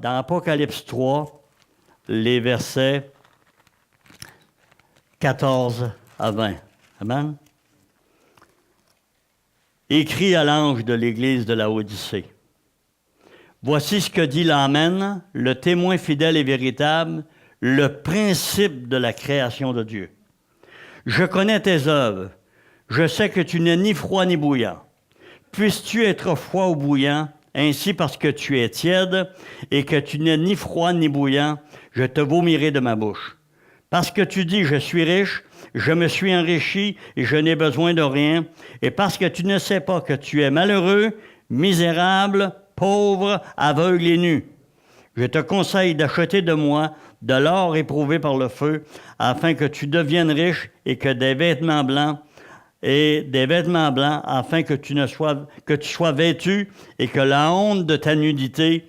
dans Apocalypse 3, les versets 14 à 20. Amen. Écrit à l'ange de l'église de Laodicée. Voici ce que dit l'Amen, le témoin fidèle et véritable, le principe de la création de Dieu. Je connais tes œuvres. Je sais que tu n'es ni froid ni bouillant. Puisses-tu être froid ou bouillant, ainsi parce que tu es tiède et que tu n'es ni froid ni bouillant, je te vomirai de ma bouche. Parce que tu dis, je suis riche, je me suis enrichi et je n'ai besoin de rien, et parce que tu ne sais pas que tu es malheureux, misérable, pauvre, aveugle et nu. Je te conseille d'acheter de moi de l'or éprouvé par le feu, afin que tu deviennes riche et que des vêtements blancs, afin que tu sois vêtu et que la honte de ta nudité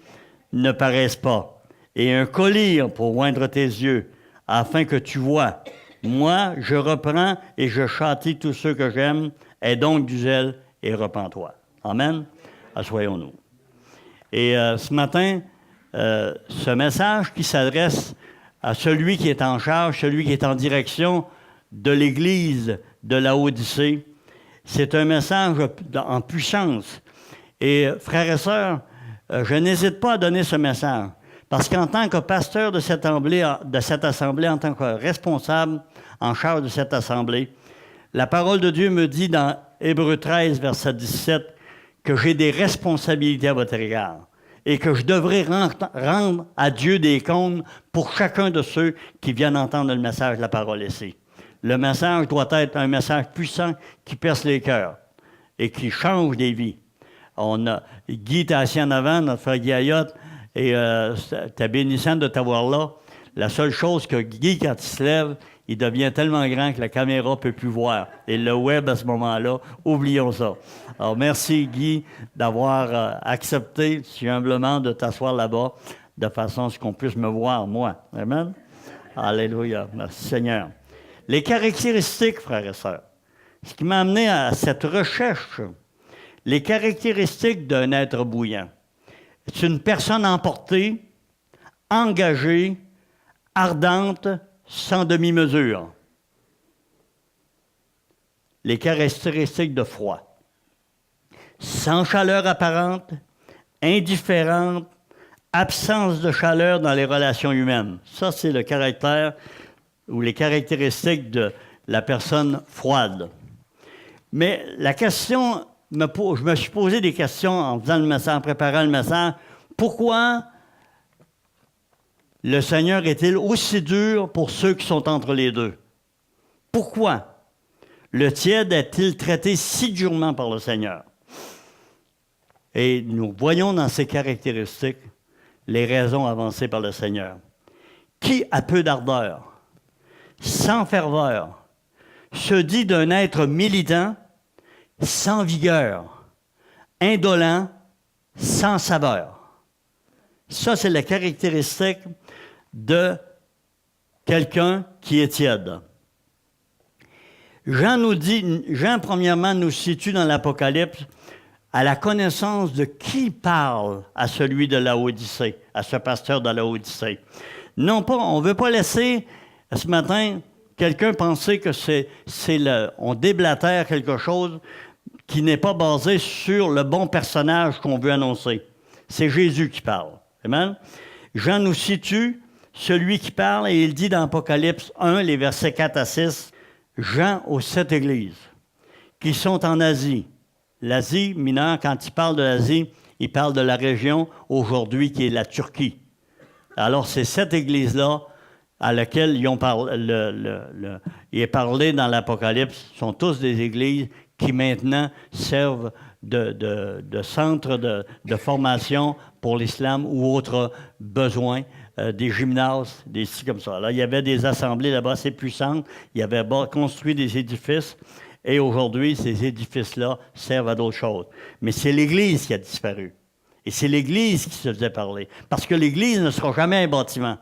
ne paraisse pas, et un collier pour oindre tes yeux, afin que tu vois. Moi, je reprends et je châtie tous ceux que j'aime. Aie donc du zèle et repens-toi. Amen. Assoyons-nous. Et ce matin, ce message qui s'adresse à celui qui est en charge, celui qui est en direction de l'Église de Laodicée, c'est un message en puissance. Et frères et sœurs, je n'hésite pas à donner ce message, parce qu'en tant que pasteur de cette assemblée, en tant que responsable en charge de cette assemblée, la parole de Dieu me dit dans Hébreux 13, verset 17, que j'ai des responsabilités à votre égard et que je devrais rendre à Dieu des comptes pour chacun de ceux qui viennent entendre le message de la parole ici. Le message doit être un message puissant qui perce les cœurs et qui change des vies. Guy est assis en avant, notre frère Guy Ayotte, et c'est bénissant de t'avoir là. La seule chose que Guy, quand il se lève, il devient tellement grand que la caméra ne peut plus voir. Et le web, à ce moment-là, oublions ça. Alors, merci, Guy, d'avoir accepté si humblement de t'asseoir là-bas, de façon à ce qu'on puisse me voir, moi. Amen? Alléluia. Merci, Seigneur. Les caractéristiques, frères et sœurs, ce qui m'a amené à cette recherche, les caractéristiques d'un être bouillant. C'est une personne emportée, engagée, ardente, sans demi-mesure. Les caractéristiques de froid. Sans chaleur apparente, indifférente, absence de chaleur dans les relations humaines. Ça, c'est le caractère ou les caractéristiques de la personne froide. Mais la question, je me suis posé des questions en faisant le message, en préparant le message. Pourquoi le Seigneur est-il aussi dur pour ceux qui sont entre les deux? Pourquoi le tiède est-il traité si durement par le Seigneur? Et nous voyons dans ces caractéristiques les raisons avancées par le Seigneur. Qui a peu d'ardeur, sans ferveur, se dit d'un être militant, sans vigueur, indolent, sans saveur. Ça, c'est la caractéristique de quelqu'un qui est tiède. Jean, premièrement, nous situe dans l'Apocalypse à la connaissance de qui parle à celui de Laodicée, à ce pasteur de Laodicée. Non pas, on ne veut pas laisser, ce matin, quelqu'un penser que on déblatère quelque chose qui n'est pas basé sur le bon personnage qu'on veut annoncer. C'est Jésus qui parle. Amen? Jean nous situe celui qui parle, et il dit dans Apocalypse 1, les versets 4 à 6, Jean aux 7 églises qui sont en Asie. L'Asie mineure, quand il parle de l'Asie, il parle de la région aujourd'hui qui est la Turquie. Alors, ces 7 églises-là à laquelle il est parlé dans l'Apocalypse sont tous des églises qui maintenant servent de centre de formation pour l'islam ou autres besoins, des gymnases, des sites comme ça. Là, il y avait des assemblées là-bas assez puissantes, il y avait construit des édifices, et aujourd'hui, ces édifices-là servent à d'autres choses. Mais c'est l'Église qui a disparu. Et c'est l'Église qui se faisait parler. Parce que l'Église ne sera jamais un bâtiment.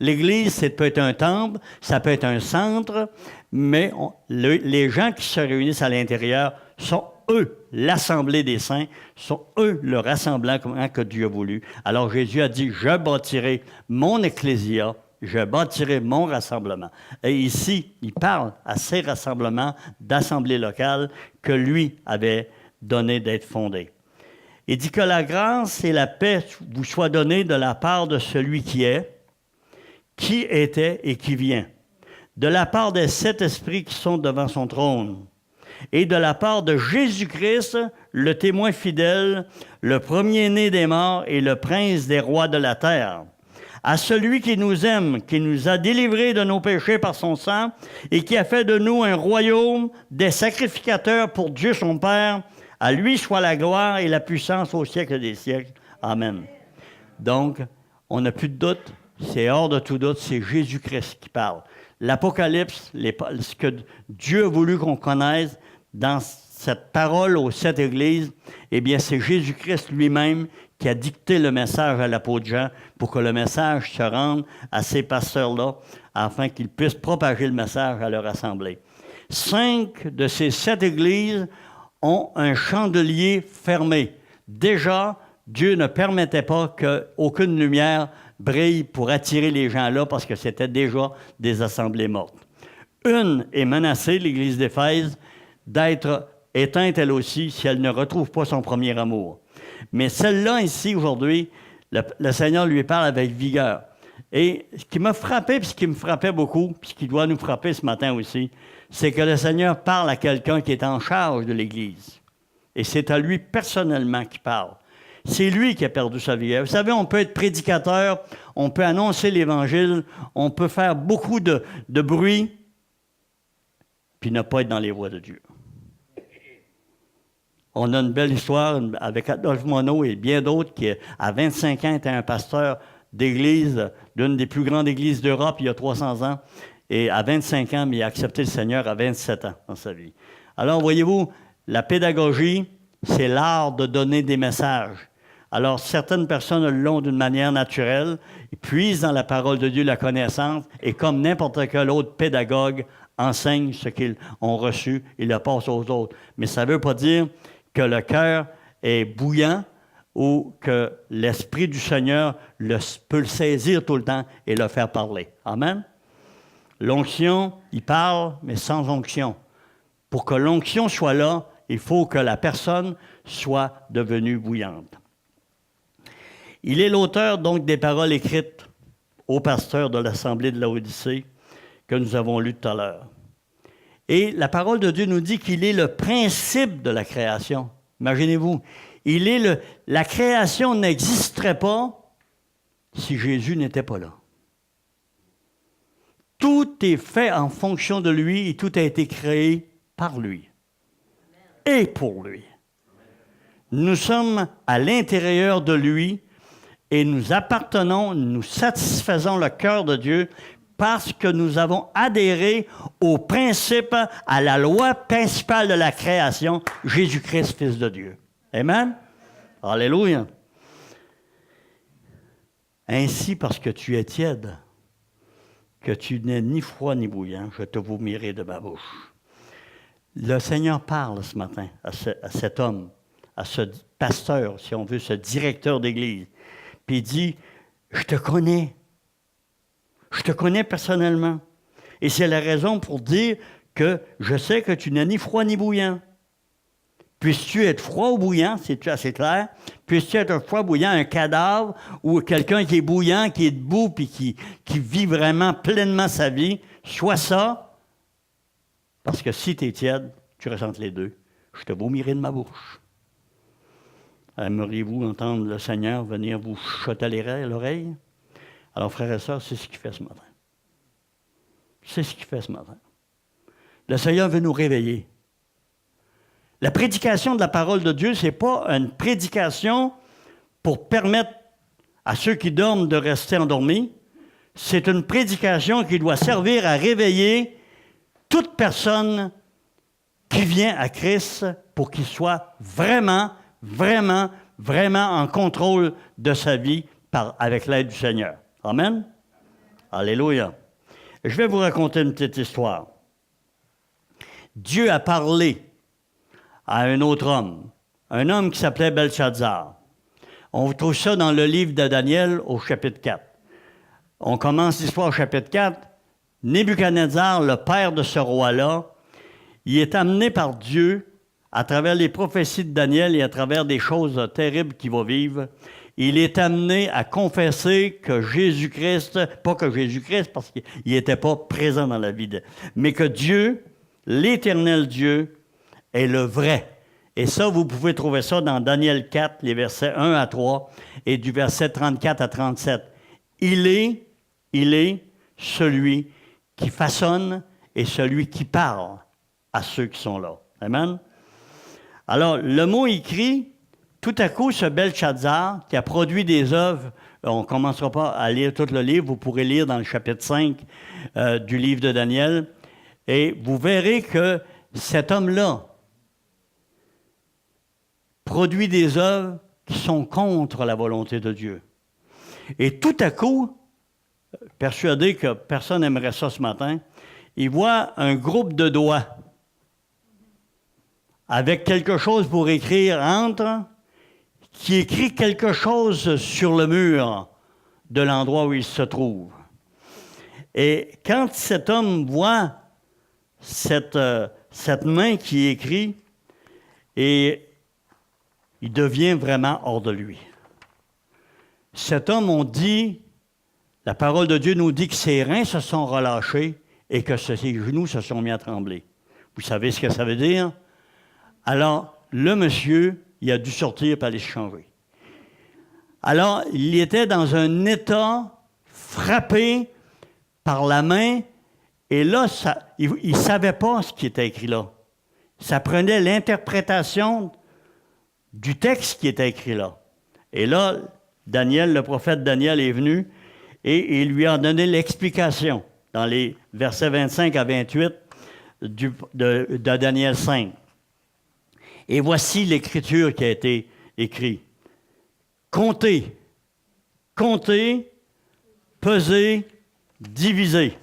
L'Église, ça peut être un temple, ça peut être un centre, mais les gens qui se réunissent à l'intérieur sont eux l'assemblée des saints, sont eux le rassemblement que Dieu a voulu. Alors Jésus a dit, je bâtirai mon ecclésia, je bâtirai mon rassemblement. Et ici, il parle à ces rassemblements d'assemblées locales que lui avait donné d'être fondés. Il dit que la grâce et la paix vous soient données de la part de celui qui est, qui était et qui vient, de la part des 7 esprits qui sont devant son trône, et de la part de Jésus-Christ, le témoin fidèle, le premier-né des morts et le prince des rois de la terre. À celui qui nous aime, qui nous a délivrés de nos péchés par son sang, et qui a fait de nous un royaume des sacrificateurs pour Dieu son Père, à lui soit la gloire et la puissance au siècle des siècles. Amen. Donc, on n'a plus de doute, c'est hors de tout doute, c'est Jésus-Christ qui parle. L'Apocalypse, ce que Dieu a voulu qu'on connaisse dans cette parole aux 7 églises, eh bien, c'est Jésus-Christ lui-même qui a dicté le message à l'apôtre Jean pour que le message se rende à ces pasteurs-là afin qu'ils puissent propager le message à leur assemblée. 5 de ces 7 églises ont un chandelier fermé. Déjà, Dieu ne permettait pas qu'aucune lumière brille pour attirer les gens là parce que c'était déjà des assemblées mortes. Une est menacée, l'Église d'Éphèse, d'être éteinte elle aussi si elle ne retrouve pas son premier amour. Mais celle-là ici, aujourd'hui, le Seigneur lui parle avec vigueur. Et ce qui m'a frappé, puis ce qui me frappait beaucoup, puis ce qui doit nous frapper ce matin aussi, c'est que le Seigneur parle à quelqu'un qui est en charge de l'Église. Et c'est à lui personnellement qu'il parle. C'est lui qui a perdu sa vigueur. Vous savez, on peut être prédicateur, on peut annoncer l'Évangile, on peut faire beaucoup de bruit, puis ne pas être dans les voies de Dieu. On a une belle histoire avec Adolphe Monod et bien d'autres qui, à 25 ans, était un pasteur d'église, d'une des plus grandes églises d'Europe il y a 300 ans. Et à 25 ans, mais il a accepté le Seigneur à 27 ans dans sa vie. Alors, voyez-vous, la pédagogie, c'est l'art de donner des messages. Alors, certaines personnes l'ont d'une manière naturelle, ils puisent dans la parole de Dieu la connaissance, et comme n'importe quel autre pédagogue enseigne ce qu'ils ont reçu, il le passe aux autres. Mais ça ne veut pas dire que le cœur est bouillant ou que l'Esprit du Seigneur peut le saisir tout le temps et le faire parler. Amen? L'onction, il parle, mais sans onction. Pour que l'onction soit là, il faut que la personne soit devenue bouillante. Il est l'auteur donc des paroles écrites au pasteur de l'Assemblée de Laodicée que nous avons lues tout à l'heure. Et la parole de Dieu nous dit qu'il est le principe de la création. Imaginez-vous, la création n'existerait pas si Jésus n'était pas là. Tout est fait en fonction de lui et tout a été créé par lui et pour lui. Nous sommes à l'intérieur de lui et nous appartenons, nous satisfaisons le cœur de Dieu parce que nous avons adhéré au principe, à la loi principale de la création, Jésus-Christ, Fils de Dieu. Amen? Alléluia. Ainsi, parce que tu es tiède, que tu n'es ni froid ni bouillant, je te vomirai de ma bouche. Le Seigneur parle ce matin à cet homme, à ce pasteur, si on veut, ce directeur d'église. Puis il dit, je te connais. Je te connais personnellement. Et c'est la raison pour dire que je sais que tu n'es ni froid ni bouillant. Puisses-tu être froid ou bouillant, c'est assez clair? Puisses-tu être un froid bouillant, un cadavre, ou quelqu'un qui est bouillant, qui est debout, puis qui vit vraiment pleinement sa vie, sois ça, parce que si tu es tiède, tu ressens les deux. Je te vomirai de ma bouche. Aimeriez-vous entendre le Seigneur venir vous chuchoter à l'oreille? Alors, frères et sœurs, c'est ce qu'il fait ce matin. C'est ce qu'il fait ce matin. Le Seigneur veut nous réveiller. La prédication de la parole de Dieu, ce n'est pas une prédication pour permettre à ceux qui dorment de rester endormis. C'est une prédication qui doit servir à réveiller toute personne qui vient à Christ pour qu'il soit vraiment, vraiment, vraiment en contrôle de sa vie avec l'aide du Seigneur. Amen? Alléluia. Je vais vous raconter une petite histoire. Dieu a parlé à un autre homme, un homme qui s'appelait Belshazzar. On trouve ça dans le livre de Daniel au chapitre 4. On commence l'histoire au chapitre 4. Nebuchadnezzar, le père de ce roi-là, il est amené par Dieu à travers les prophéties de Daniel et à travers des choses terribles qu'il va vivre. Il est amené à confesser que Jésus-Christ, pas que Jésus-Christ parce qu'il n'était pas présent dans la vie, mais que Dieu, l'éternel Dieu, est le vrai. Et ça, vous pouvez trouver ça dans Daniel 4, les versets 1 à 3 et du verset 34 à 37. Il est celui qui façonne et celui qui parle à ceux qui sont là. Amen? Alors, le mot écrit, tout à coup, ce Belshazzar, qui a produit des œuvres, on ne commencera pas à lire tout le livre, vous pourrez lire dans le chapitre 5 du livre de Daniel, et vous verrez que cet homme-là produit des œuvres qui sont contre la volonté de Dieu. Et tout à coup, persuadé que personne n'aimerait ça ce matin, il voit un groupe de doigts avec quelque chose pour écrire entre, qui écrit quelque chose sur le mur de l'endroit où il se trouve. Et quand cet homme voit cette main qui écrit, et il devient vraiment hors de lui. Cet homme, on dit, la parole de Dieu nous dit que ses reins se sont relâchés et que ses genoux se sont mis à trembler. Vous savez ce que ça veut dire? Alors, le monsieur, il a dû sortir pour aller se changer. Alors, il était dans un état frappé par la main, et là, il ne savait pas ce qui était écrit là. Ça prenait l'interprétation du texte qui était écrit là. Et là, Daniel, le prophète Daniel est venu et il lui a donné l'explication dans les versets 25 à 28 de Daniel 5. Et voici l'écriture qui a été écrite. Comptez, pesez, divisez.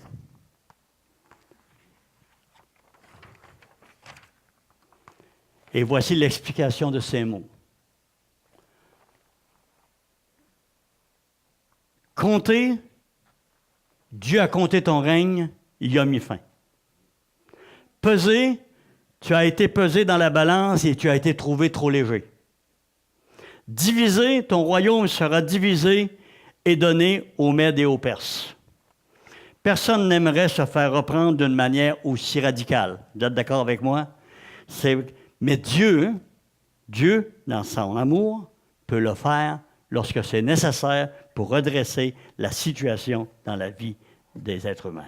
Et voici l'explication de ces mots. Comptez, Dieu a compté ton règne, il y a mis fin. Pesez, tu as été pesé dans la balance et tu as été trouvé trop léger. Divisé, ton royaume sera divisé et donné aux Mèdes et aux Perses. Personne n'aimerait se faire reprendre d'une manière aussi radicale. Vous êtes d'accord avec moi? Mais Dieu, dans son amour, peut le faire lorsque c'est nécessaire pour redresser la situation dans la vie des êtres humains.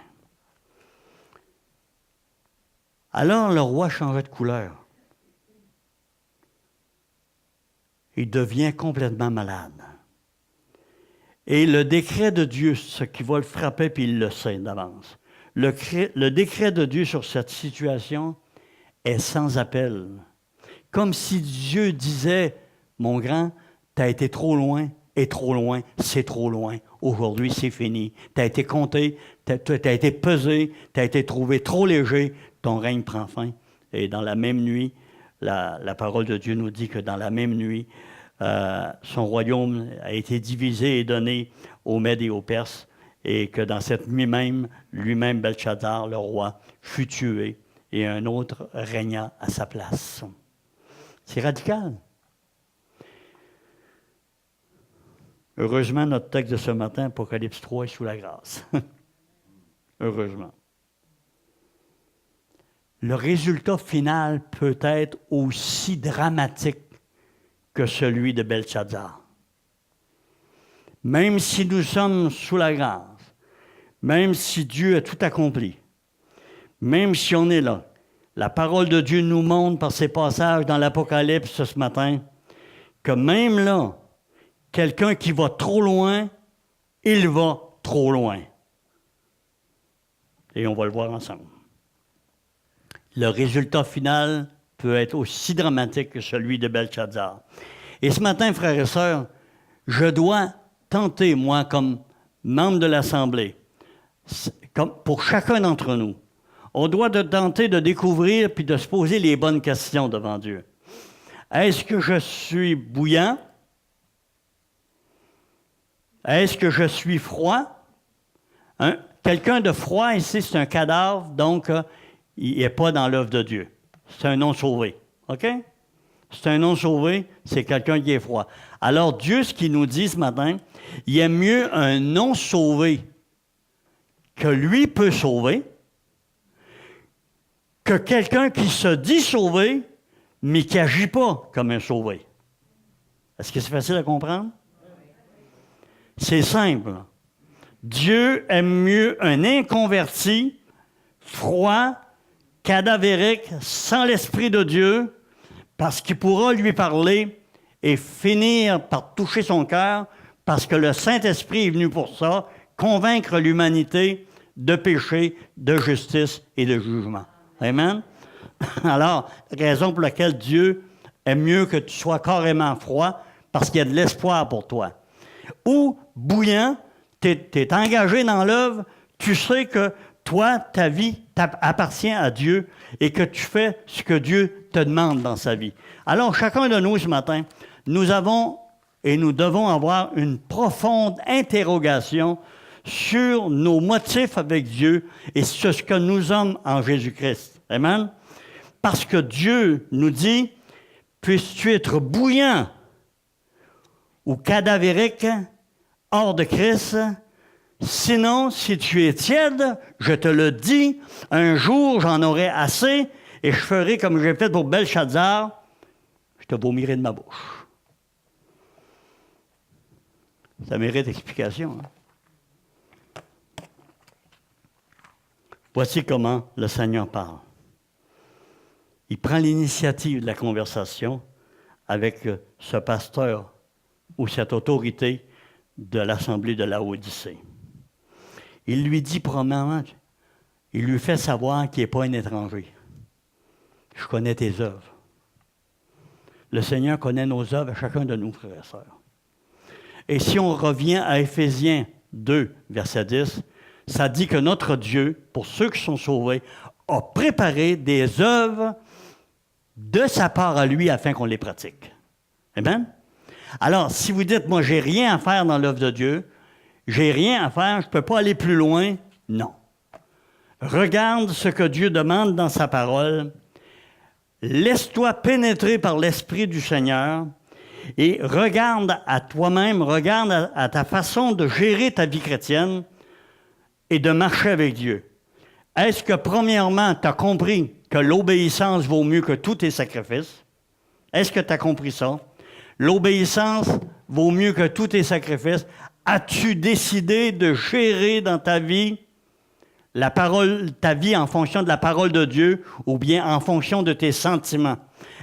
Alors le roi changeait de couleur. Il devient complètement malade. Et le décret de Dieu, ce qui va le frapper, puis il le sait d'avance. Le décret de Dieu sur cette situation est sans appel. Comme si Dieu disait, mon grand, tu as été trop loin, et trop loin, c'est trop loin. Aujourd'hui, c'est fini. Tu as été compté, tu as été pesé, tu as été trouvé trop léger, ton règne prend fin. Et dans la même nuit, la parole de Dieu nous dit que dans la même nuit, son royaume a été divisé et donné aux Mèdes et aux Perses, et que dans cette nuit même, lui-même, Belshazzar, le roi, fut tué, et un autre régna à sa place. C'est radical. Heureusement, notre texte de ce matin, Apocalypse 3, est sous la grâce. Heureusement. Le résultat final peut être aussi dramatique que celui de Belshazzar. Même si nous sommes sous la grâce, même si Dieu a tout accompli, même si on est là, la parole de Dieu nous montre par ces passages dans l'Apocalypse ce matin que même là, quelqu'un qui va trop loin, il va trop loin. Et on va le voir ensemble. Le résultat final peut être aussi dramatique que celui de Belshazzar. Et ce matin, frères et sœurs, je dois tenter, moi, comme membre de l'Assemblée, pour chacun d'entre nous, on doit tenter de découvrir puis de se poser les bonnes questions devant Dieu. Est-ce que je suis bouillant? Est-ce que je suis froid? Quelqu'un de froid ici, c'est un cadavre, donc il n'est pas dans l'œuvre de Dieu. C'est un non-sauvé. OK? C'est un non-sauvé, c'est quelqu'un qui est froid. Alors, Dieu, ce qu'il nous dit ce matin, il aime mieux un non-sauvé que lui peut sauver que quelqu'un qui se dit sauvé, mais qui n'agit pas comme un sauvé. Est-ce que c'est facile à comprendre? C'est simple. Dieu aime mieux un inconverti, froid, cadavérique, sans l'Esprit de Dieu, parce qu'il pourra lui parler et finir par toucher son cœur, parce que le Saint-Esprit est venu pour ça, convaincre l'humanité de péché, de justice et de jugement. Amen? Alors, raison pour laquelle Dieu aime mieux que tu sois carrément froid, parce qu'il y a de l'espoir pour toi. Ou bouillant, tu es engagé dans l'œuvre, tu sais que toi, ta vie appartient à Dieu et que tu fais ce que Dieu te demande dans sa vie. Alors, chacun de nous ce matin, nous avons et nous devons avoir une profonde interrogation sur nos motifs avec Dieu et sur ce que nous sommes en Jésus-Christ. Amen? Parce que Dieu nous dit, puisses-tu être bouillant ou cadavérique hors de Christ, sinon, si tu es tiède, je te le dis, un jour j'en aurai assez et je ferai comme j'ai fait pour Belshazzar, je te vomirai de ma bouche. Ça mérite explication. Hein? Voici comment le Seigneur parle. Il prend l'initiative de la conversation avec ce pasteur ou cette autorité de l'Assemblée de Laodicée. Il lui dit premièrement, il lui fait savoir qu'il n'est pas un étranger. Je connais tes œuvres. Le Seigneur connaît nos œuvres, chacun de nous, frères et sœurs. Et si on revient à Éphésiens 2, verset 10, ça dit que notre Dieu, pour ceux qui sont sauvés, a préparé des œuvres de sa part à lui afin qu'on les pratique. Amen? Alors, si vous dites, moi, j'ai rien à faire dans l'œuvre de Dieu, j'ai rien à faire, je ne peux pas aller plus loin, non. Regarde ce que Dieu demande dans sa parole, laisse-toi pénétrer par l'Esprit du Seigneur et regarde à toi-même, regarde à ta façon de gérer ta vie chrétienne et de marcher avec Dieu. Est-ce que, premièrement, tu as compris que l'obéissance vaut mieux que tous tes sacrifices? Est-ce que tu as compris ça? L'obéissance vaut mieux que tous tes sacrifices. As-tu décidé de gérer dans ta vie ta vie en fonction de la parole de Dieu ou bien en fonction de tes sentiments?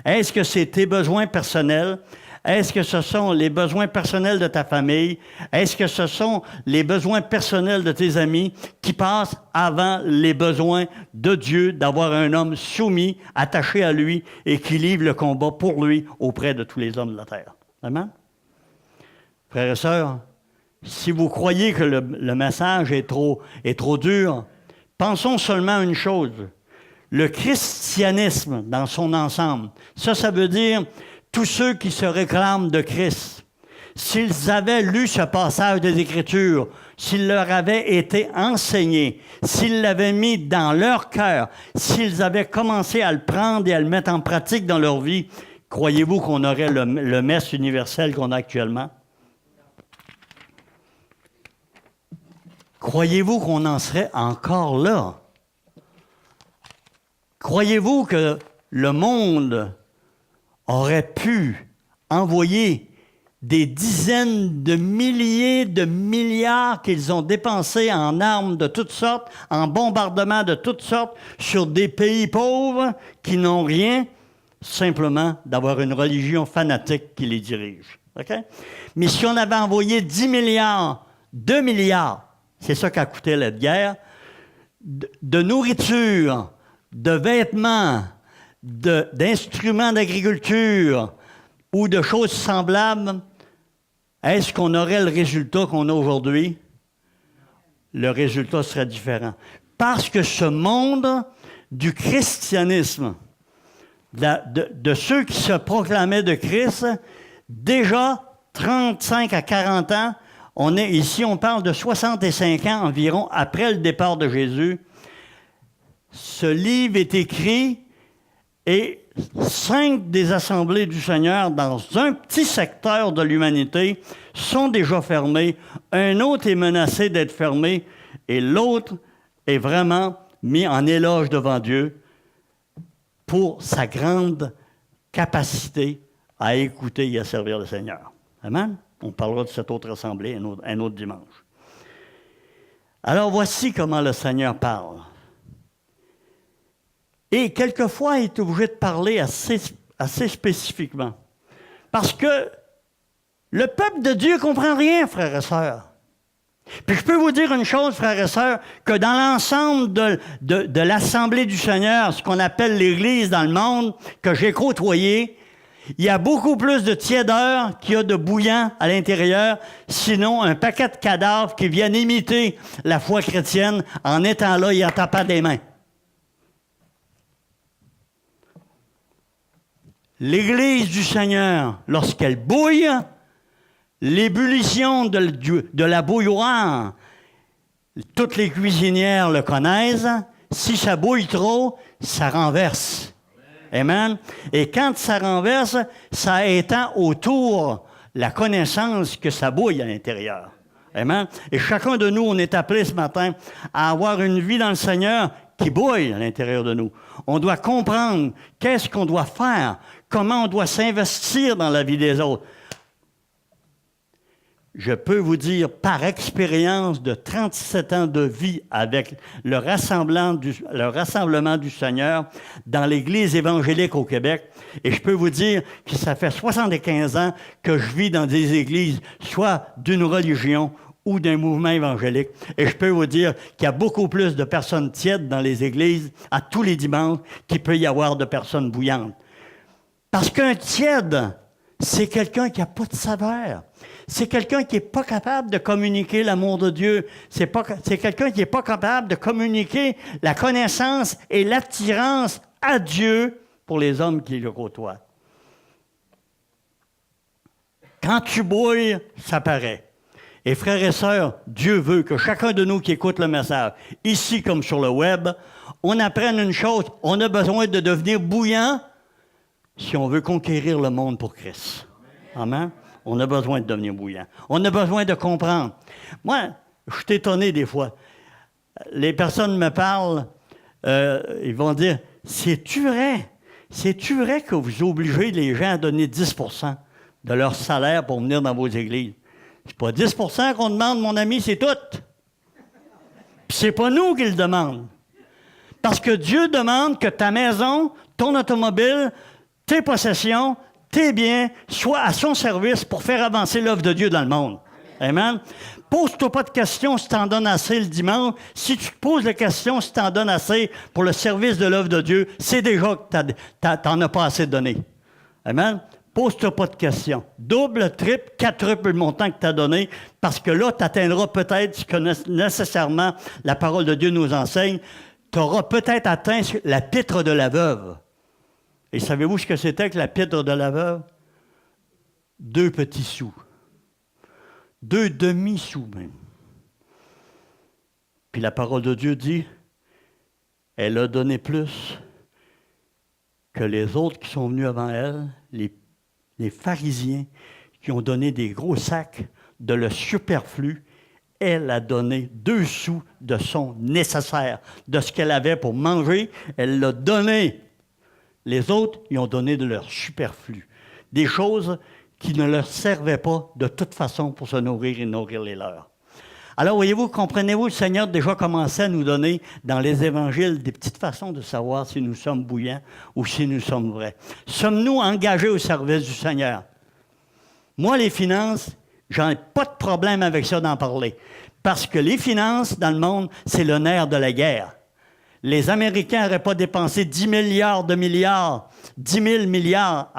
Est-ce que c'est tes besoins personnels? Est-ce que ce sont les besoins personnels de ta famille? Est-ce que ce sont les besoins personnels de tes amis qui passent avant les besoins de Dieu, d'avoir un homme soumis, attaché à lui et qui livre le combat pour lui auprès de tous les hommes de la terre? Amen? Frères et sœurs, si vous croyez que le message est trop dur, pensons seulement à une chose. Le christianisme dans son ensemble, ça veut dire tous ceux qui se réclament de Christ, s'ils avaient lu ce passage des Écritures, s'il leur avait été enseigné, s'ils l'avaient mis dans leur cœur, s'ils avaient commencé à le prendre et à le mettre en pratique dans leur vie, croyez-vous qu'on aurait le mess universel qu'on a actuellement? Croyez-vous qu'on en serait encore là? Croyez-vous que le monde aurait pu envoyer des dizaines de milliers de milliards qu'ils ont dépensés en armes de toutes sortes, en bombardements de toutes sortes, sur des pays pauvres qui n'ont rien, simplement d'avoir une religion fanatique qui les dirige. Okay? Mais si on avait envoyé 10 milliards, 2 milliards, c'est ça qu'a coûté la guerre, de nourriture, de vêtements, d'instruments d'agriculture ou de choses semblables, est-ce qu'on aurait le résultat qu'on a aujourd'hui? Le résultat serait différent. Parce que ce monde du christianisme de ceux qui se proclamaient de Christ, déjà 35 à 40 ans, on parle de 65 ans environ après le départ de Jésus. Ce livre est écrit et 5 des assemblées du Seigneur dans un petit secteur de l'humanité sont déjà fermées. Un autre est menacé d'être fermé et l'autre est vraiment mis en éloge devant Dieu pour sa grande capacité à écouter et à servir le Seigneur. Amen? On parlera de cette autre assemblée un autre dimanche. Alors voici comment le Seigneur parle. Et quelquefois, il est obligé de parler assez spécifiquement. Parce que le peuple de Dieu ne comprend rien, frères et sœurs. Puis je peux vous dire une chose, frères et sœurs, que dans l'ensemble de l'Assemblée du Seigneur, ce qu'on appelle l'Église dans le monde, que j'ai côtoyé, il y a beaucoup plus de tiédeur qu'il y a de bouillant à l'intérieur, sinon un paquet de cadavres qui viennent imiter la foi chrétienne en étant là et en tapant des mains. L'Église du Seigneur, lorsqu'elle bouille, l'ébullition de la bouilloire, toutes les cuisinières le connaissent, si ça bouille trop, ça renverse. Amen. Et quand ça renverse, ça étend autour la connaissance que ça bouille à l'intérieur. Amen. Et chacun de nous, on est appelé ce matin à avoir une vie dans le Seigneur qui bouille à l'intérieur de nous. On doit comprendre qu'est-ce qu'on doit faire, comment on doit s'investir dans la vie des autres. Je peux vous dire, par expérience de 37 ans de vie avec le rassemblement du Seigneur dans l'Église évangélique au Québec, et je peux vous dire que ça fait 75 ans que je vis dans des églises, soit d'une religion ou d'un mouvement évangélique. Et je peux vous dire qu'il y a beaucoup plus de personnes tièdes dans les églises à tous les dimanches qu'il peut y avoir de personnes bouillantes. Parce qu'un tiède, c'est quelqu'un qui n'a pas de saveur. C'est quelqu'un qui n'est pas capable de communiquer l'amour de Dieu. C'est quelqu'un qui n'est pas capable de communiquer la connaissance et l'attirance à Dieu pour les hommes qui le côtoient. Quand tu bouilles, ça paraît. Et frères et sœurs, Dieu veut que chacun de nous qui écoute le message, ici comme sur le web, on apprenne une chose. On a besoin de devenir bouillant si on veut conquérir le monde pour Christ. Amen. On a besoin de devenir bouillant. On a besoin de comprendre. Moi, je suis étonné des fois. Les personnes me parlent, ils vont dire, c'est-tu vrai? C'est-tu vrai que vous obligez les gens à donner 10 % de leur salaire pour venir dans vos églises? C'est pas 10 % qu'on demande, mon ami, c'est tout. Puis c'est pas nous qui le demandons. Parce que Dieu demande que ta maison, ton automobile, tes possessions, tes biens soient à son service pour faire avancer l'œuvre de Dieu dans le monde. Amen. Pose-toi pas de questions si tu en donnes assez le dimanche. Si tu te poses la question si tu en donnes assez pour le service de l'œuvre de Dieu, c'est déjà que tu n'en as pas assez donné. Amen. Pose-toi pas de questions. Double, triple, quadruple le montant que tu as donné, parce que là, tu atteindras peut-être ce que nécessairement la parole de Dieu nous enseigne. Tu auras peut-être atteint la pitre de la veuve. Et savez-vous ce que c'était que la pitre de la veuve? 2 petits sous. 2 demi-sous même. Puis la parole de Dieu dit, elle a donné plus que les autres qui sont venus avant elle, les pharisiens qui ont donné des gros sacs de le superflu. Elle a donné 2 sous de son nécessaire, de ce qu'elle avait pour manger. Elle l'a donné. Les autres, ils ont donné de leur superflu. Des choses qui ne leur servaient pas de toute façon pour se nourrir et nourrir les leurs. Alors, voyez-vous, comprenez-vous, le Seigneur déjà commençait à nous donner dans les évangiles des petites façons de savoir si nous sommes bouillants ou si nous sommes vrais. Sommes-nous engagés au service du Seigneur? Moi, les finances, j'en ai pas de problème avec ça d'en parler. Parce que les finances, dans le monde, c'est le nerf de la guerre. Les Américains n'auraient pas dépensé 10 milliards de milliards, 10 000 milliards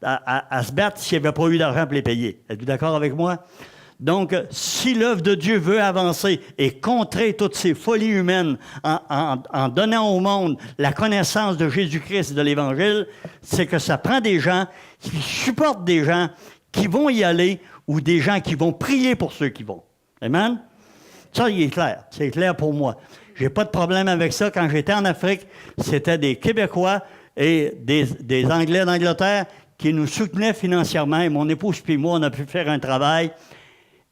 à se battre s'il n'y avait pas eu d'argent pour les payer. Êtes-vous d'accord avec moi? Donc, si l'œuvre de Dieu veut avancer et contrer toutes ces folies humaines en donnant au monde la connaissance de Jésus-Christ et de l'Évangile, c'est que ça prend des gens qui supportent des gens qui vont y aller ou des gens qui vont prier pour ceux qui vont. Amen? Ça, il est clair. C'est clair pour moi. J'ai pas de problème avec ça. Quand j'étais en Afrique, c'était des Québécois et des Anglais d'Angleterre qui nous soutenaient financièrement. Et mon épouse et moi, on a pu faire un travail.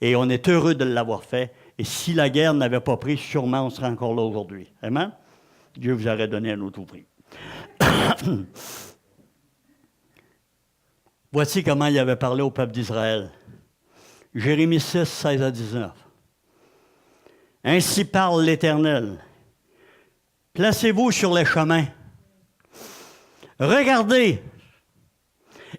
Et on est heureux de l'avoir fait. Et si la guerre n'avait pas pris, sûrement on serait encore là aujourd'hui. Amen? Dieu vous aurait donné un autre prix. Voici comment il avait parlé au peuple d'Israël. Jérémie 6, 16 à 19. Ainsi parle l'Éternel. Placez-vous sur les chemins. Regardez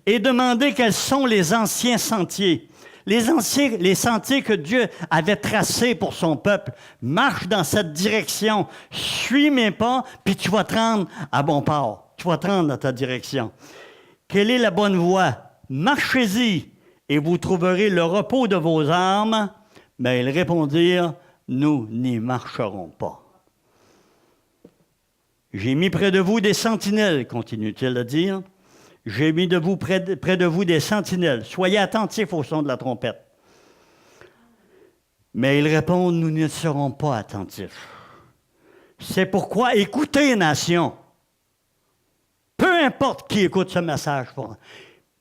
et demandez quels sont les anciens sentiers. Les sentiers que Dieu avait tracés pour son peuple. Marche dans cette direction. Suis mes pas, puis tu vas te rendre à bon port. Tu vas te rendre dans ta direction. Quelle est la bonne voie? Marchez-y, et vous trouverez le repos de vos âmes. Mais ils répondirent, nous n'y marcherons pas. J'ai mis près de vous des sentinelles, continue-t-il de dire. J'ai mis près de vous des sentinelles. Soyez attentifs au son de la trompette. Mais ils répondent, nous ne serons pas attentifs. C'est pourquoi, écoutez, nation. Peu importe qui écoute ce message.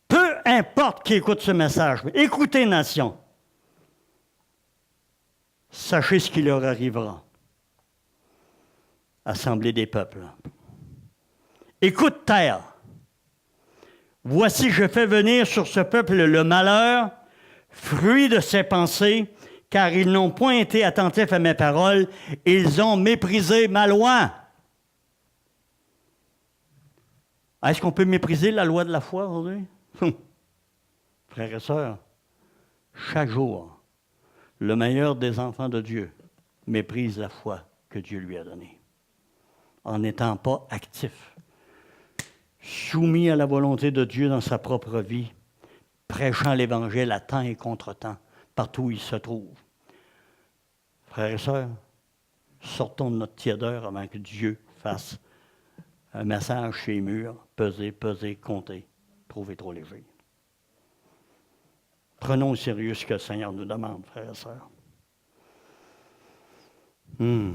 Peu importe qui écoute ce message. Écoutez, nation. Sachez ce qui leur arrivera. Assemblée des peuples. Écoute, terre. Voici, je fais venir sur ce peuple le malheur, fruit de ses pensées, car ils n'ont point été attentifs à mes paroles, ils ont méprisé ma loi. Est-ce qu'on peut mépriser la loi de la foi aujourd'hui? Frères et sœurs, chaque jour, le meilleur des enfants de Dieu méprise la foi que Dieu lui a donnée, en n'étant pas actif. Soumis à la volonté de Dieu dans sa propre vie, prêchant l'Évangile à temps et contre-temps, partout où il se trouve. Frères et sœurs, sortons de notre tiédeur avant que Dieu fasse un message chez les murs, peser, compter, trouver trop léger. Prenons au sérieux ce que le Seigneur nous demande, frères et sœurs. Le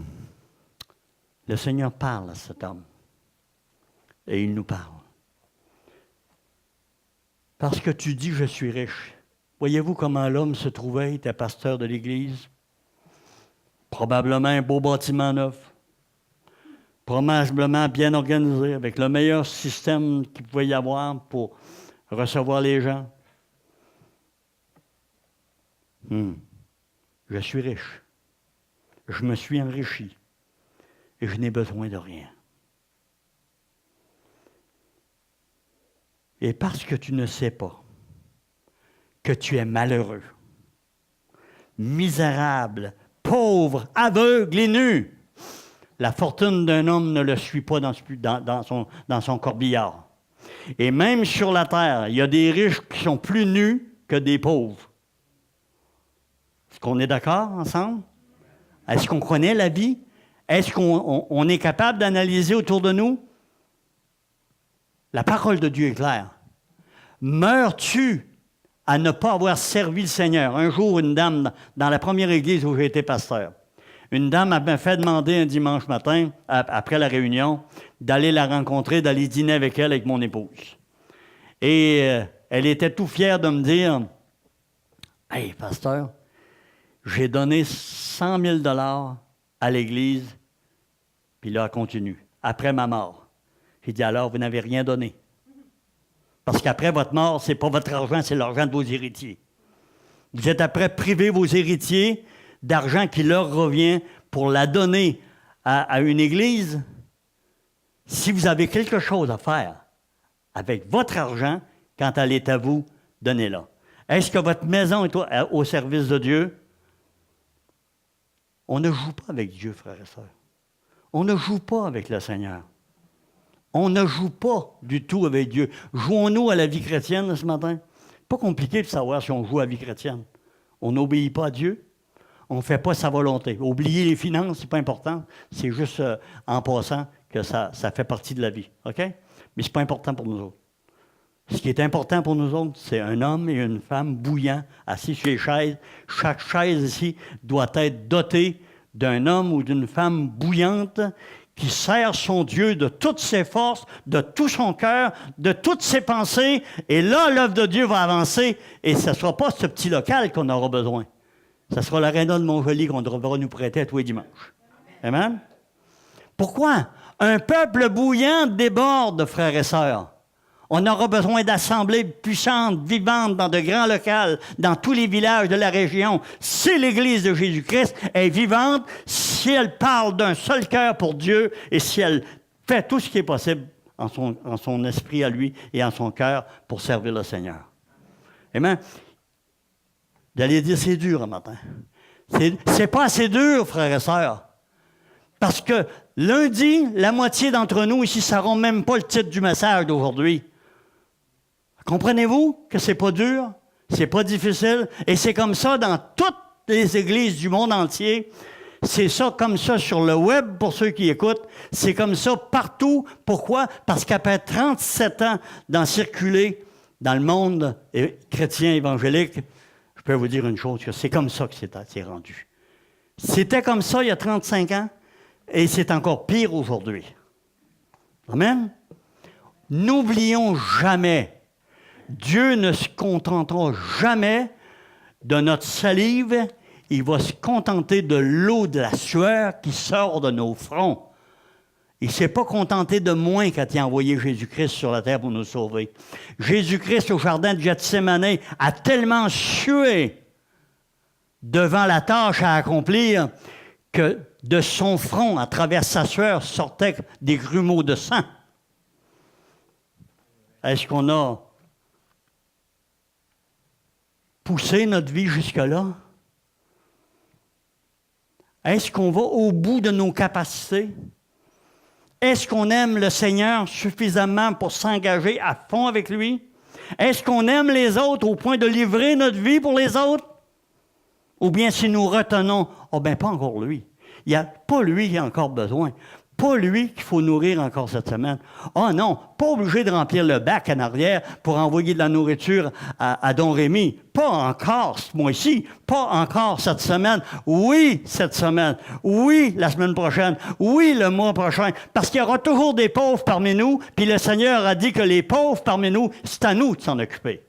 Seigneur parle à cet homme. Et il nous parle. Parce que tu dis, je suis riche. Voyez-vous comment l'homme se trouvait, il était pasteur de l'Église? Probablement un beau bâtiment neuf. Probablement bien organisé, avec le meilleur système qu'il pouvait y avoir pour recevoir les gens. Je suis riche. Je me suis enrichi. Et je n'ai besoin de rien. Et parce que tu ne sais pas que tu es malheureux, misérable, pauvre, aveugle et nu, la fortune d'un homme ne le suit pas dans son corbillard. Et même sur la terre, il y a des riches qui sont plus nus que des pauvres. Est-ce qu'on est d'accord ensemble? Est-ce qu'on connaît la vie? Est-ce qu'on est capable d'analyser autour de nous? La parole de Dieu est claire. Meurs-tu à ne pas avoir servi le Seigneur? Un jour, une dame, dans la première église où j'ai été pasteur, une dame m'a fait demander un dimanche matin, après la réunion, d'aller la rencontrer, d'aller dîner avec elle, avec mon épouse. Et elle était tout fière de me dire, « Hey, pasteur, j'ai donné 100 000 $ à l'église, puis là, elle continue, après ma mort. » J'ai dit, « Alors, vous n'avez rien donné. Parce qu'après votre mort, ce n'est pas votre argent, c'est l'argent de vos héritiers. Vous êtes après priver vos héritiers d'argent qui leur revient pour la donner à une église. Si vous avez quelque chose à faire avec votre argent, quand elle est à vous, donnez-la. Est-ce que votre maison est au service de Dieu? On ne joue pas avec Dieu, frères et sœurs. On ne joue pas avec le Seigneur. On ne joue pas du tout avec Dieu. Jouons-nous à la vie chrétienne ce matin? Pas compliqué de savoir si on joue à la vie chrétienne. On n'obéit pas à Dieu. On ne fait pas sa volonté. Oublier les finances, ce n'est pas important. C'est juste en passant que ça fait partie de la vie. OK? Mais ce n'est pas important pour nous autres. Ce qui est important pour nous autres, c'est un homme et une femme bouillants, assis sur les chaises. Chaque chaise ici doit être dotée d'un homme ou d'une femme bouillante qui sert son Dieu de toutes ses forces, de tout son cœur, de toutes ses pensées. Et là, l'œuvre de Dieu va avancer. Et ce ne sera pas ce petit local qu'on aura besoin. Ce sera l'aréna de Montjoly qu'on devra nous prêter tous les dimanches. Amen? Pourquoi? Un peuple bouillant déborde, frères et sœurs. On aura besoin d'assemblées puissantes, vivantes, dans de grands locaux, dans tous les villages de la région. Si l'Église de Jésus-Christ est vivante, si elle parle d'un seul cœur pour Dieu et si elle fait tout ce qui est possible en son esprit à lui et en son cœur pour servir le Seigneur. Amen. Vous allez dire, c'est dur un matin. C'est pas assez dur, frères et sœurs. Parce que lundi, la moitié d'entre nous ici ne sauront même pas le titre du message d'aujourd'hui. Comprenez-vous que c'est pas dur, c'est pas difficile, et c'est comme ça dans toutes les églises du monde entier. C'est ça comme ça sur le web pour ceux qui écoutent. C'est comme ça partout. Pourquoi? Parce qu'après 37 ans d'en circuler dans le monde chrétien évangélique, je peux vous dire une chose, que c'est comme ça que c'est rendu. C'était comme ça il y a 35 ans, et c'est encore pire aujourd'hui. Amen? N'oublions jamais, Dieu ne se contentera jamais de notre salive, il va se contenter de l'eau de la sueur qui sort de nos fronts. Il ne s'est pas contenté de moins quand il a envoyé Jésus-Christ sur la terre pour nous sauver. Jésus-Christ, au jardin de Gethsémani, a tellement sué devant la tâche à accomplir que de son front, à travers sa sueur, sortaient des grumeaux de sang. Est-ce qu'on a poussé notre vie jusque-là? Est-ce qu'on va au bout de nos capacités? Est-ce qu'on aime le Seigneur suffisamment pour s'engager à fond avec lui? Est-ce qu'on aime les autres au point de livrer notre vie pour les autres? Ou bien si nous retenons, oh bien pas encore lui. Il n'y a pas lui qui a encore besoin. Pas lui qu'il faut nourrir encore cette semaine. Oh non, pas obligé de remplir le bac en arrière pour envoyer de la nourriture à Don Rémy. Pas encore ce mois-ci, pas encore cette semaine. Oui, cette semaine. Oui, la semaine prochaine. Oui, le mois prochain. Parce qu'il y aura toujours des pauvres parmi nous, puis le Seigneur a dit que les pauvres parmi nous, c'est à nous de s'en occuper.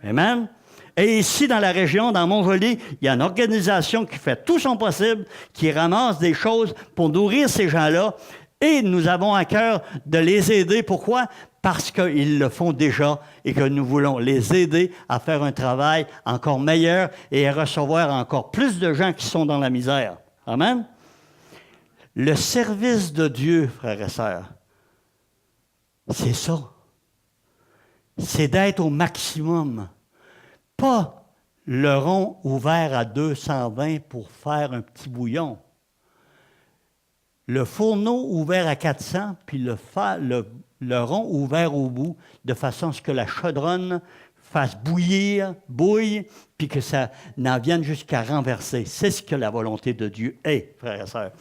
Amen. Et ici, dans la région, dans Montjoly, il y a une organisation qui fait tout son possible, qui ramasse des choses pour nourrir ces gens-là. Et nous avons à cœur de les aider. Pourquoi? Parce qu'ils le font déjà et que nous voulons les aider à faire un travail encore meilleur et à recevoir encore plus de gens qui sont dans la misère. Amen? Le service de Dieu, frères et sœurs, c'est ça. C'est d'être au maximum. Pas le rond ouvert à 220 pour faire un petit bouillon. Le fourneau ouvert à 400, puis le rond ouvert au bout, de façon à ce que la chaudronne fasse bouille, puis que ça n'en vienne jusqu'à renverser. C'est ce que la volonté de Dieu est, frères et sœurs.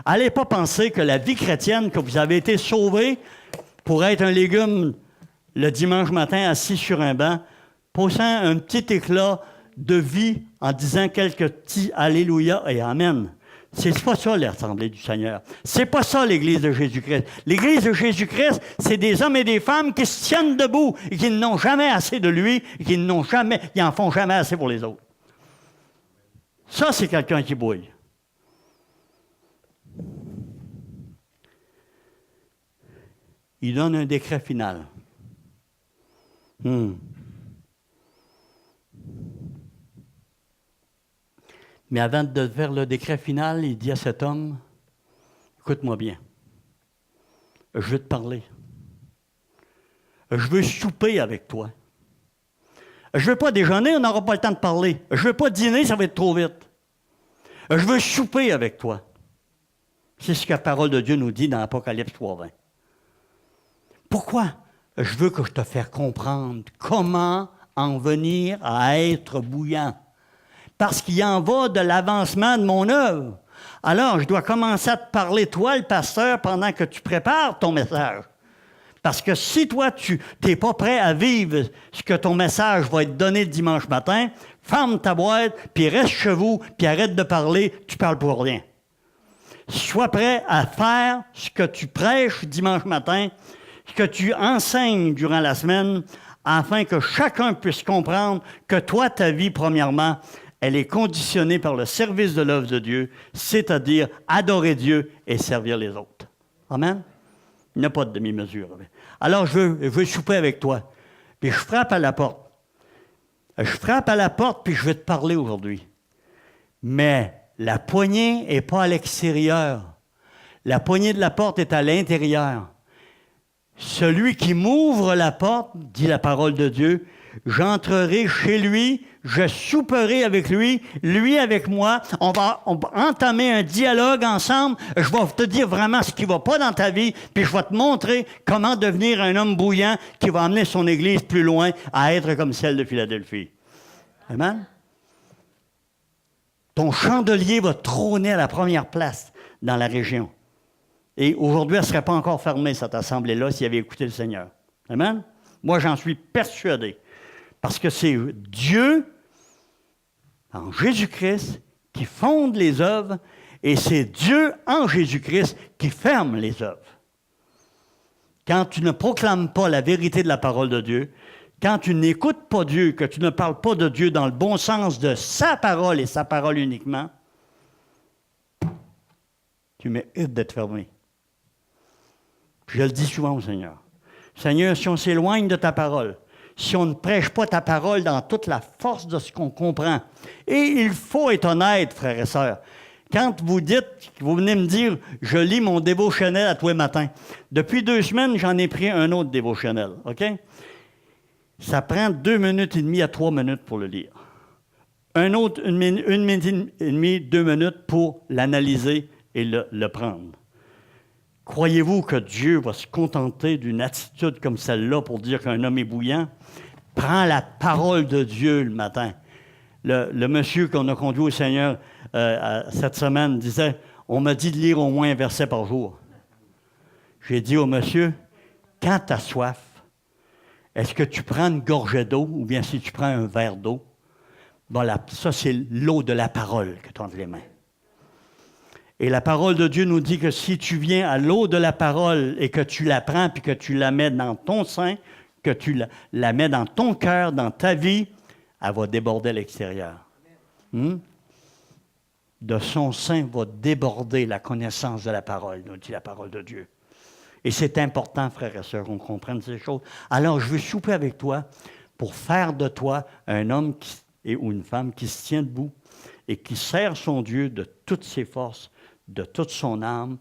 Allez pas penser que la vie chrétienne, que vous avez été sauvés pour être un légume le dimanche matin assis sur un banc, posant un petit éclat de vie en disant quelques petits Alléluia et Amen. C'est pas ça l'Assemblée du Seigneur. C'est pas ça l'Église de Jésus-Christ. L'Église de Jésus-Christ, c'est des hommes et des femmes qui se tiennent debout et qui n'ont jamais assez de lui et qui n'en font jamais assez pour les autres. Ça, c'est quelqu'un qui bouille. Il donne un décret final. Mais avant de faire le décret final, il dit à cet homme, « Écoute-moi bien, je veux te parler. Je veux souper avec toi. Je ne veux pas déjeuner, on n'aura pas le temps de parler. Je ne veux pas dîner, ça va être trop vite. Je veux souper avec toi. » C'est ce que la parole de Dieu nous dit dans Apocalypse 3:20. Pourquoi? Je veux que je te fasse comprendre comment en venir à être bouillant. parce qu'il en va de l'avancement de mon œuvre. Alors, je dois commencer à te parler, toi, le pasteur, pendant que tu prépares ton message. Parce que si toi, tu n'es pas prêt à vivre ce que ton message va être donné le dimanche matin, ferme ta boîte, puis reste chez vous, puis arrête de parler, tu parles pour rien. Sois prêt à faire ce que tu prêches dimanche matin, ce que tu enseignes durant la semaine, afin que chacun puisse comprendre que toi, ta vie, premièrement, elle est conditionnée par le service de l'œuvre de Dieu, c'est-à-dire adorer Dieu et servir les autres. Amen? Il n'y a pas de demi-mesure. Alors, je veux souper avec toi. Puis je frappe à la porte. Je frappe à la porte, puis je vais te parler aujourd'hui. Mais la poignée n'est pas à l'extérieur. La poignée de la porte est à l'intérieur. Celui qui m'ouvre la porte, dit la parole de Dieu, j'entrerai chez lui, je souperai avec lui, lui avec moi. On va entamer un dialogue ensemble. Je vais te dire vraiment ce qui ne va pas dans ta vie, puis je vais te montrer comment devenir un homme bouillant qui va amener son Église plus loin à être comme celle de Philadelphie. Amen? Ton chandelier va trôner à la première place dans la région. Et aujourd'hui, elle ne serait pas encore fermée, cette assemblée-là, s'il avait écouté le Seigneur. Amen? Moi, j'en suis persuadé. Parce que c'est Dieu, en Jésus-Christ, qui fonde les œuvres, et c'est Dieu, en Jésus-Christ, qui ferme les œuvres. Quand tu ne proclames pas la vérité de la parole de Dieu, quand tu n'écoutes pas Dieu, que tu ne parles pas de Dieu dans le bon sens de sa parole et sa parole uniquement, tu mérites d'être fermé. Je le dis souvent au Seigneur. Seigneur, si on s'éloigne de ta parole, si on ne prêche pas ta parole dans toute la force de ce qu'on comprend, et il faut être honnête, frères et sœurs, quand vous dites, vous venez me dire, je lis mon dévotionnel à tous les matins. Depuis 2 semaines, j'en ai pris un autre dévotionnel, OK? Ça prend 2 minutes et demie à 3 minutes pour le lire. Un autre, 1 minute et demie, 2 minutes pour l'analyser et le prendre. Croyez-vous que Dieu va se contenter d'une attitude comme celle-là pour dire qu'un homme est bouillant? Prends la parole de Dieu le matin. Le monsieur qu'on a conduit au Seigneur cette semaine disait, on m'a dit de lire au moins un verset par jour. J'ai dit au monsieur, quand tu as soif, est-ce que tu prends une gorgée d'eau ou bien si tu prends un verre d'eau? Bon, ça, c'est l'eau de la parole que tu as entre les mains. Et la parole de Dieu nous dit que si tu viens à l'eau de la parole et que tu la prends puis que tu la mets dans ton sein, que tu la mets dans ton cœur, dans ta vie, elle va déborder à l'extérieur. De son sein va déborder la connaissance de la parole, nous dit la parole de Dieu. Et c'est important, frères et sœurs, qu'on comprenne ces choses. Alors, je veux souper avec toi pour faire de toi un homme ou une femme qui se tient debout et qui sert son Dieu de toutes ses forces, de toute son âme,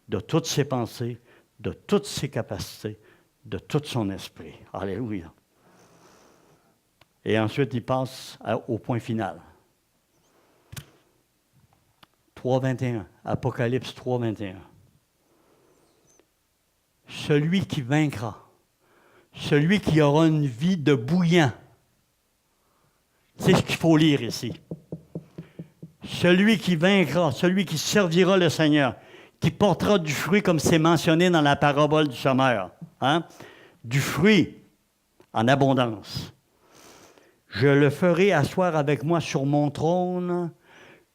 de toutes ses pensées, de toutes ses capacités, de tout son esprit. Alléluia. Et ensuite, il passe au point final. 3.21, Apocalypse 3.21. Celui qui vaincra, celui qui aura une vie de bouillant, c'est ce qu'il faut lire ici. Celui qui vaincra, celui qui servira le Seigneur, qui portera du fruit comme c'est mentionné dans la parabole du semeur, du fruit en abondance. Je le ferai asseoir avec moi sur mon trône,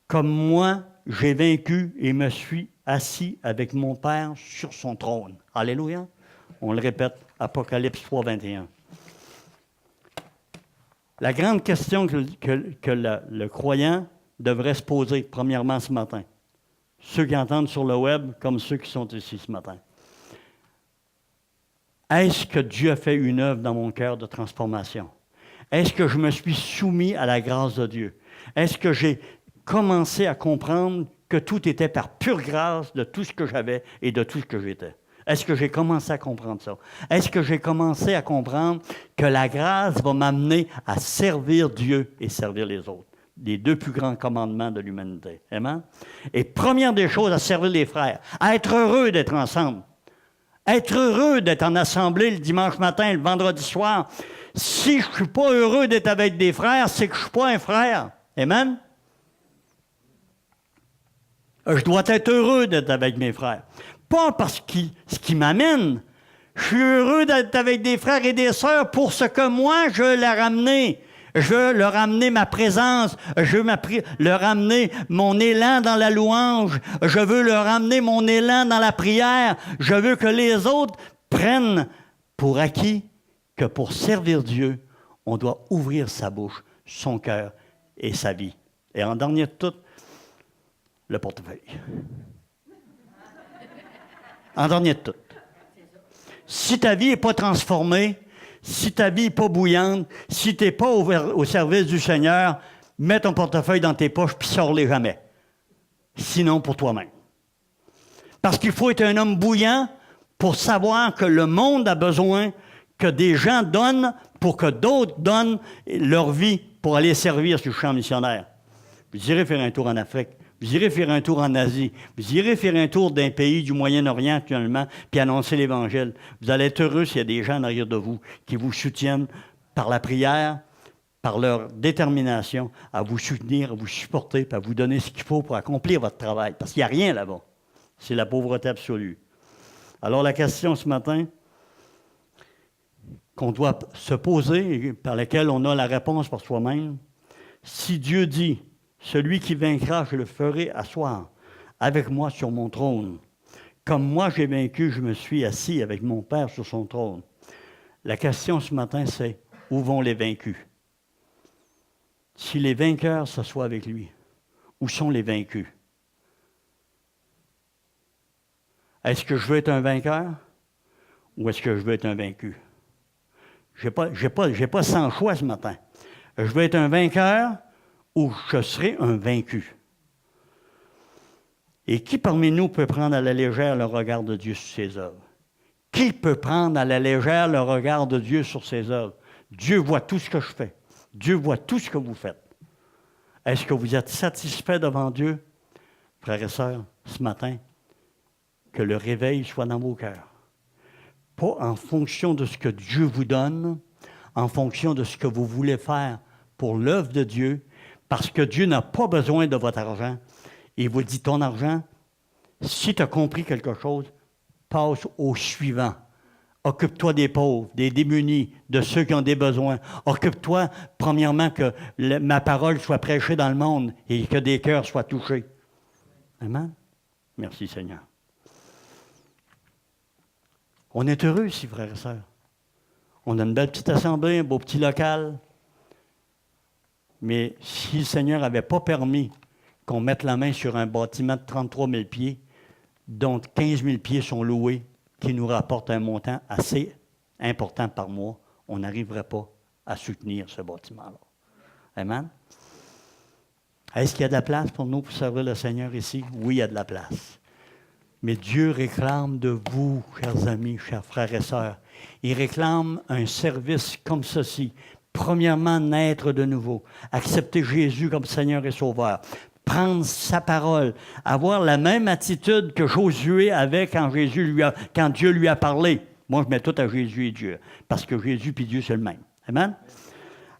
comme moi j'ai vaincu et me suis assis avec mon Père sur son trône. Alléluia. On le répète, Apocalypse 3.21. La grande question que le croyant devrait se poser, premièrement, ce matin, ceux qui entendent sur le web comme ceux qui sont ici ce matin. Est-ce que Dieu a fait une œuvre dans mon cœur de transformation? Est-ce que je me suis soumis à la grâce de Dieu? Est-ce que j'ai commencé à comprendre que tout était par pure grâce de tout ce que j'avais et de tout ce que j'étais? Est-ce que j'ai commencé à comprendre ça? Est-ce que j'ai commencé à comprendre que la grâce va m'amener à servir Dieu et servir les autres? Les 2 plus grands commandements de l'humanité. Amen? Et première des choses, à servir les frères, à être heureux d'être ensemble, être heureux d'être en assemblée le dimanche matin, le vendredi soir. Si je ne suis pas heureux d'être avec des frères, c'est que je ne suis pas un frère. Amen? Je dois être heureux d'être avec mes frères. Pas parce que ce qui m'amène. Je suis heureux d'être avec des frères et des sœurs pour ce que moi, je veux leur amener. Je veux leur amener ma présence. Je veux leur amener mon élan dans la louange. Je veux leur amener mon élan dans la prière. Je veux que les autres prennent pour acquis que pour servir Dieu, on doit ouvrir sa bouche, son cœur et sa vie. Et en dernier de tout, le portefeuille. En dernier de tout. Si ta vie n'est pas transformée, si ta vie n'est pas bouillante, si tu n'es pas au service du Seigneur, mets ton portefeuille dans tes poches puis sors-les jamais. Sinon pour toi-même. Parce qu'il faut être un homme bouillant pour savoir que le monde a besoin que des gens donnent pour que d'autres donnent leur vie pour aller servir sur le champ missionnaire. Vous irez faire un tour en Afrique. Vous irez faire un tour en Asie. Vous irez faire un tour d'un pays du Moyen-Orient actuellement, puis annoncer l'Évangile. Vous allez être heureux s'il y a des gens en arrière de vous qui vous soutiennent par la prière, par leur détermination à vous soutenir, à vous supporter, puis à vous donner ce qu'il faut pour accomplir votre travail. Parce qu'il n'y a rien là-bas. C'est la pauvreté absolue. Alors la question ce matin qu'on doit se poser, et par laquelle on a la réponse pour soi-même, si Dieu dit, celui qui vaincra, je le ferai asseoir avec moi sur mon trône. Comme moi j'ai vaincu, je me suis assis avec mon Père sur son trône. La question ce matin, c'est, où vont les vaincus? Si les vainqueurs s'assoient avec lui, où sont les vaincus? Est-ce que je veux être un vainqueur ou est-ce que je veux être un vaincu? J'ai pas 100 choix ce matin. Je veux être un vainqueur ou je serai un vaincu. Et qui parmi nous peut prendre à la légère le regard de Dieu sur ses œuvres? Qui peut prendre à la légère le regard de Dieu sur ses œuvres? Dieu voit tout ce que je fais. Dieu voit tout ce que vous faites. Est-ce que vous êtes satisfait devant Dieu? Frères et sœurs, ce matin, que le réveil soit dans vos cœurs. Pas en fonction de ce que Dieu vous donne, en fonction de ce que vous voulez faire pour l'œuvre de Dieu, parce que Dieu n'a pas besoin de votre argent. Il vous dit, ton argent, si tu as compris quelque chose, passe au suivant. Occupe-toi des pauvres, des démunis, de ceux qui ont des besoins. Occupe-toi, premièrement, que ma parole soit prêchée dans le monde et que des cœurs soient touchés. Amen? Merci, Seigneur. On est heureux ici, frères et sœurs. On a une belle petite assemblée, un beau petit local. Mais si le Seigneur n'avait pas permis qu'on mette la main sur un bâtiment de 33 000 pieds, dont 15 000 pieds sont loués, qui nous rapporte un montant assez important par mois, on n'arriverait pas à soutenir ce bâtiment-là. Amen? Est-ce qu'il y a de la place pour nous pour servir le Seigneur ici? Oui, il y a de la place. Mais Dieu réclame de vous, chers amis, chers frères et sœurs, il réclame un service comme ceci. Premièrement, naître de nouveau, accepter Jésus comme Seigneur et Sauveur, prendre sa parole, avoir la même attitude que Josué avait quand Dieu lui a parlé. Moi, je mets tout à Jésus et Dieu, parce que Jésus et Dieu, c'est le même. Amen?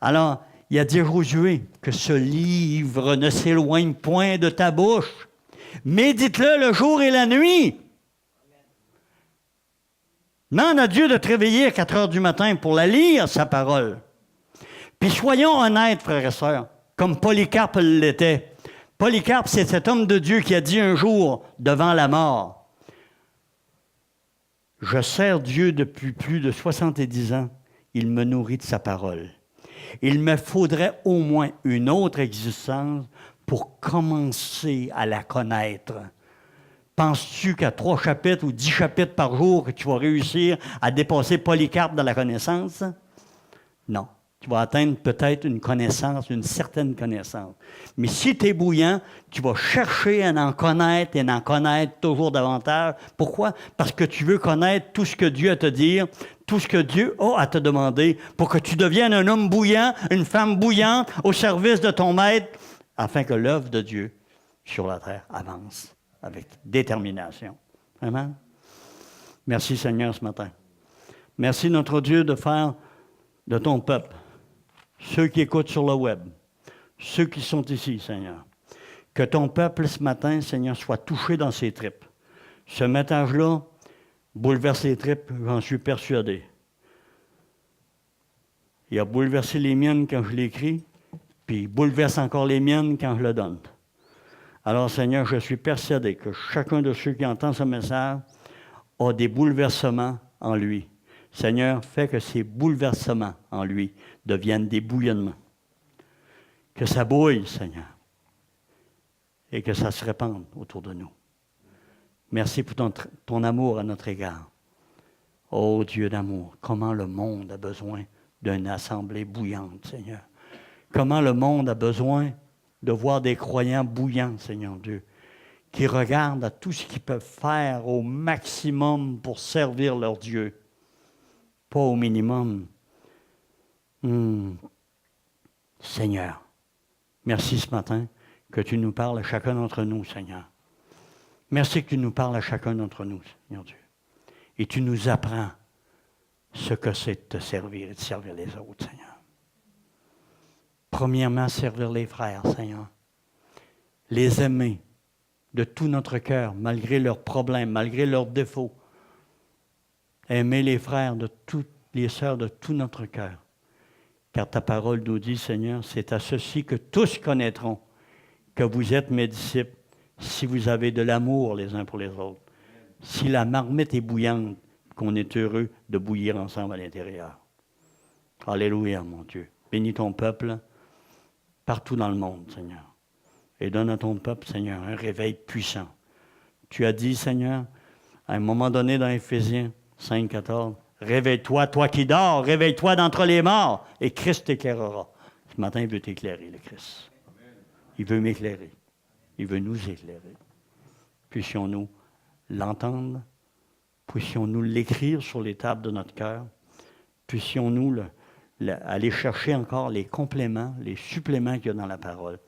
Alors, il a dit à Josué que ce livre ne s'éloigne point de ta bouche. Médite-le le jour et la nuit. Demande à Dieu de te réveiller à 4 heures du matin pour la lire, sa parole. Puis soyons honnêtes, frères et sœurs, comme Polycarpe l'était. Polycarpe, c'est cet homme de Dieu qui a dit un jour, devant la mort, « Je sers Dieu depuis plus de 70 ans, il me nourrit de sa parole. Il me faudrait au moins une autre existence pour commencer à la connaître. Penses-tu qu'à 3 chapitres ou 10 chapitres par jour, que tu vas réussir à dépasser Polycarpe dans la connaissance? Non. Tu vas atteindre peut-être une connaissance, une certaine connaissance. Mais si tu es bouillant, tu vas chercher à en connaître et en connaître toujours davantage. Pourquoi? Parce que tu veux connaître tout ce que Dieu a à te dire, tout ce que Dieu a à te demander, pour que tu deviennes un homme bouillant, une femme bouillante au service de ton maître, afin que l'œuvre de Dieu sur la terre avance avec détermination. Amen? Merci Seigneur ce matin. Merci notre Dieu de faire de ton peuple, ceux qui écoutent sur le web, ceux qui sont ici, Seigneur, Que ton peuple, ce matin, Seigneur, soit touché dans ses tripes. Ce message-là bouleverse les tripes, j'en suis persuadé. Il a bouleversé les miennes quand je l'écris, puis il bouleverse encore les miennes quand je le donne. Alors, Seigneur, je suis persuadé que chacun de ceux qui entendent ce message a des bouleversements en lui. Seigneur, fais que ces bouleversements en lui deviennent des bouillonnements. Que ça bouille, Seigneur, et que ça se répande autour de nous. Merci pour ton amour à notre égard. Ô Dieu d'amour, comment le monde a besoin d'une assemblée bouillante, Seigneur. Comment le monde a besoin de voir des croyants bouillants, Seigneur Dieu, qui regardent à tout ce qu'ils peuvent faire au maximum pour servir leur Dieu, pas au minimum. Seigneur, merci ce matin que tu nous parles à chacun d'entre nous, Seigneur. Merci que tu nous parles à chacun d'entre nous, Seigneur Dieu. Et tu nous apprends ce que c'est de te servir et de servir les autres, Seigneur. Premièrement, servir les frères, Seigneur. Les aimer de tout notre cœur, malgré leurs problèmes, malgré leurs défauts. Aimer les frères, les sœurs de tout notre cœur. Car ta parole nous dit, Seigneur, c'est à ceci que tous connaîtront que vous êtes mes disciples, si vous avez de l'amour les uns pour les autres. Si la marmite est bouillante, qu'on est heureux de bouillir ensemble à l'intérieur. Alléluia, mon Dieu. Bénis ton peuple partout dans le monde, Seigneur. Et donne à ton peuple, Seigneur, un réveil puissant. Tu as dit, Seigneur, à un moment donné dans Éphésiens 5, 14, « Réveille-toi, toi qui dors, réveille-toi d'entre les morts, et Christ t'éclairera. » Ce matin, il veut t'éclairer, le Christ. Il veut m'éclairer. Il veut nous éclairer. Puissions-nous l'entendre, puissions-nous l'écrire sur les tables de notre cœur, puissions-nous aller chercher encore les compléments, les suppléments qu'il y a dans la parole,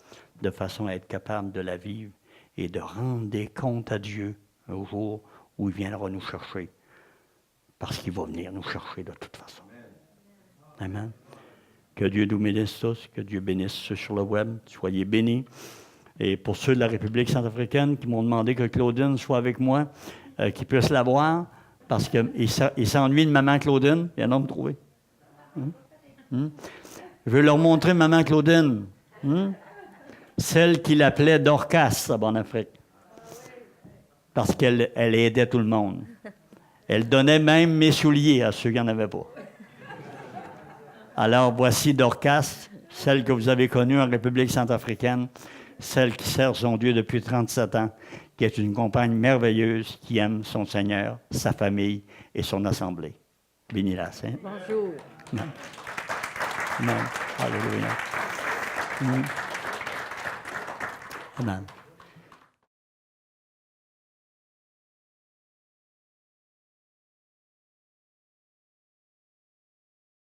de façon à être capable de la vivre et de rendre des comptes à Dieu au jour où il viendra nous chercher, parce qu'il va venir nous chercher de toute façon. Amen. Que Dieu nous bénisse tous, que Dieu bénisse ceux sur le web, soyez bénis. Et pour ceux de la République centrafricaine qui m'ont demandé que Claudine soit avec moi, qu'ils puissent la voir, parce qu'ils s'ennuient de maman Claudine. Il y en a me trouver. Je veux leur montrer maman Claudine. Celle qu'il appelait Dorcas, en Afrique. Parce qu'elle aidait tout le monde. Elle donnait même mes souliers à ceux qui n'en avaient pas. Alors, voici Dorcas, celle que vous avez connue en République centrafricaine, celle qui sert son Dieu depuis 37 ans, qui est une compagne merveilleuse qui aime son Seigneur, sa famille et son assemblée. Bénis-la, Saint. Bonjour. Amen. Amen. Alléluia. Amen.